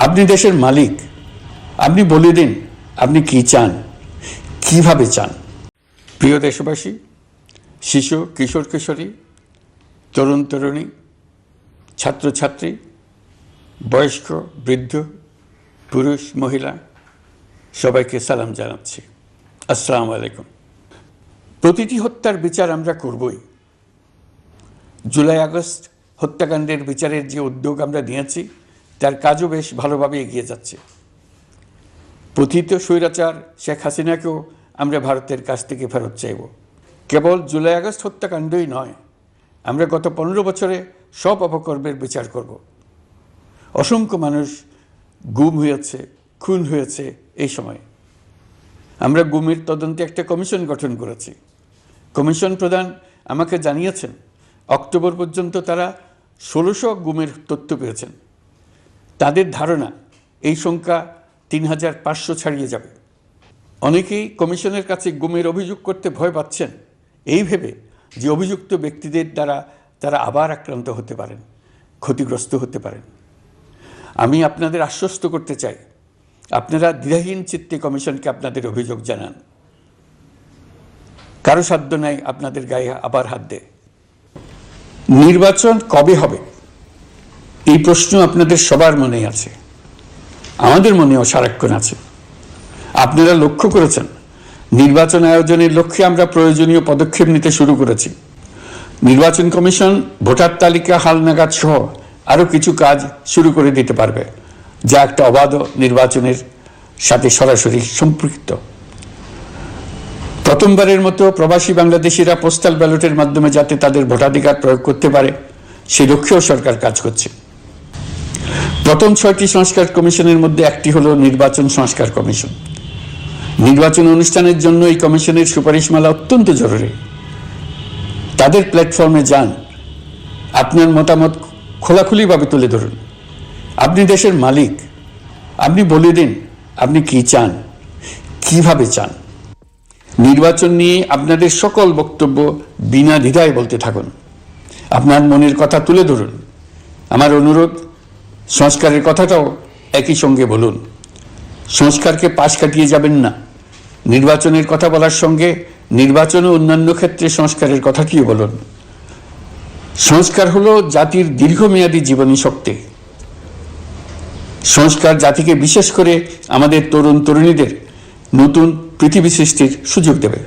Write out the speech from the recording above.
আপনি দেশের মালিক, আপনি বলে দিন আপনি কি চান, কিভাবে চান। প্রিয় দেশবাসী, শিশু, কিশোর কিশোরী, তরুণ তরুণী, ছাত্রছাত্রী, বয়স্ক, বৃদ্ধ, পুরুষ, মহিলা, সবাইকে সালাম জানাচ্ছি। আসসালামু আলাইকুম। প্রতিটি হত্যার বিচার আমরা করবই। জুলাই আগস্ট হত্যাকাণ্ডের বিচারের যে উদ্যোগ আমরা নিয়েছি তার কাজও বেশ ভালোভাবে এগিয়ে যাচ্ছে। পতিত স্বৈরাচার শেখ হাসিনাকেও আমরা ভারতের কাছ থেকে ফেরত চাইব। কেবল জুলাই আগস্ট হত্যাকাণ্ডই নয়, আমরা গত 15 বছরে সব অপকর্মের বিচার করব। অসংখ্য মানুষ গুম হয়েছে, খুন হয়েছে। এই সময় আমরা গুমের তদন্তে একটা কমিশন গঠন করেছি। কমিশন প্রধান আমাকে জানিয়েছেন অক্টোবর পর্যন্ত তারা 1600 গুমের তথ্য পেয়েছেন। তাদের ধারণা এই সংখ্যা 3500 ছাড়িয়ে যাবে। অনেকেই কমিশনের কাছে গুমের অভিযোগ করতে ভয় পাচ্ছেন, এই ভেবে যে অভিযুক্ত ব্যক্তিদের দ্বারা তারা আবার আক্রান্ত হতে পারেন, ক্ষতিগ্রস্ত হতে পারেন। আমি আপনাদের আশ্বস্ত করতে চাই, আপনারা দ্বিধাহীন চিত্তে কমিশনকে আপনাদের অভিযোগ জানান। কারো সাধ্য নাই আপনাদের গায়ে আবার হাত দেয়। নির্বাচন কবে হবে এই প্রশ্ন আপনাদের সবার মনেই আছে, আমাদের মনেও সারাক্ষণ আছে। আপনারা লক্ষ্য করেছেন নির্বাচন আয়োজনের লক্ষ্যে আমরা প্রয়োজনীয় পদক্ষেপ নিতে শুরু করেছি। নির্বাচন কমিশন ভোটার তালিকা হালনাগাদ সহ আরও কিছু কাজ শুরু করে দিতে পারবে, যা একটা অবাধ নির্বাচনের সাথে সরাসরি সম্পৃক্ত। প্রথমবারের মতো প্রবাসী বাংলাদেশিরা পোস্টাল ব্যালটের মাধ্যমে যাতে তাদের ভোটাধিকার প্রয়োগ করতে পারে সে লক্ষ্যেও সরকার কাজ করছে। প্রথম 6টি সংস্কার কমিশনের মধ্যে একটি হলো নির্বাচন সংস্কার কমিশন। নির্বাচন অনুষ্ঠানের জন্য এই কমিশনের সুপারিশমালা অত্যন্ত জরুরি। তাদের প্ল্যাটফর্মে যান, আপনার মতামত খোলাখুলিভাবে তুলে ধরুন। আপনি দেশের মালিক, আপনি বলে দিন আপনি কি চান, কিভাবে চান। নির্বাচন নিয়ে আপনাদের সকল বক্তব্য বিনা দ্বিধায় বলতে থাকুন। আপনার মনের কথা তুলে ধরুন। আমার অনুরোধ, সংস্কারের কথাটাও একই সঙ্গে বলুন। সংস্কারকে পাশ কাটিয়ে যাবেন না। নির্বাচনের কথা বলার সঙ্গে নির্বাচন ও অন্যান্য ক্ষেত্রে সংস্কারের কথাটিও বলুন। সংস্কার হলো জাতির দীর্ঘমেয়াদী জীবনী শক্তি। সংস্কার জাতিকে, বিশেষ করে আমাদের তরুণ তরুণীদের নতুন পৃথিবী সৃষ্টির সুযোগ দেবে।